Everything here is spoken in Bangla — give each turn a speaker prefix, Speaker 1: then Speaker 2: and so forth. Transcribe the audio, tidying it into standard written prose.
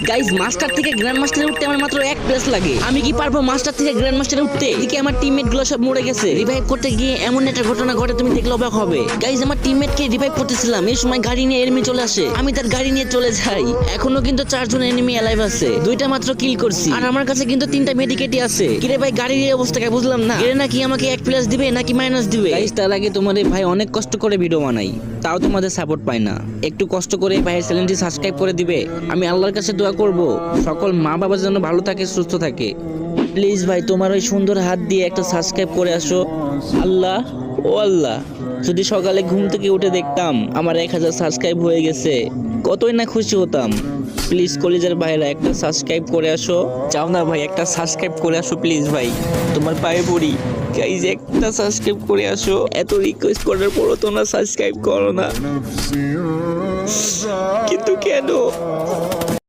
Speaker 1: গাইস মাস্টার থেকে গ্র্যান্ড মাস্টারে উঠতে আমার মাত্র 1 প্লেস লাগে। আমি কি পারবো মাস্টার থেকে গ্র্যান্ড মাস্টারে উঠতে? এদিকে আমার টিমমেট গুলো সব মরে গেছে। রিভাইভ করতে গিয়ে এমন একটা ঘটনা ঘটে তুমি দেখলে অবাক হবে। গাইস আমার টিমমেট কে রিভাইভ করতেছিলাম, এই সময় গাড়ি নিয়ে এনিমি চলে আসে। আমি তার গাড়ি নিয়ে চলে যাই। এখনো কিন্তু 4 জন এনিমি অ্যালাইভ আছে। 2টা মাত্র কিল করছি আর আমার কাছে কিন্তু 3টা মেডিকেটই আছে। কিরে ভাই গাড়ির এই অবস্থা কে বুঝলাম না। এর নাকি আমাকে 1 প্লাস দিবে নাকি মাইনাস দিবে? গাইস তার আগে তোমাদের ভাই অনেক কষ্ট করে ভিডিও বানাই, তাও তোমাদের সাপোর্ট পাই না। একটু কষ্ট করে ভাইয়ের চ্যানেলটি সাবস্ক্রাইব করে দিবে। আমি আল্লাহর কাছে দোয়া করব সকল মা বাবা যেন ভালো থাকে, সুস্থ থাকে। প্লিজ ভাই তোমার ওই সুন্দর হাত দিয়ে একটা সাবস্ক্রাইব করে আসো। আল্লাহ ও আল্লাহ, যদি সকালে ঘুম থেকে উঠে দেখতাম আমার 1000 সাবস্ক্রাইব হয়ে গেছে, কতই না খুশি হতাম। প্লিজ কলিজার ভাইরা একটা সাবস্ক্রাইব করে আসো। চাও না ভাই একটা সাবস্ক্রাইব করে আসো প্লিজ ভাই, তোমার পায়ে পড়ি। গাইজ একটা সাবস্ক্রাইব করে আসো। এত রিকোয়েস্ট করার পরও তোমরা সাবস্ক্রাইব করো না, কিন্তু কেন?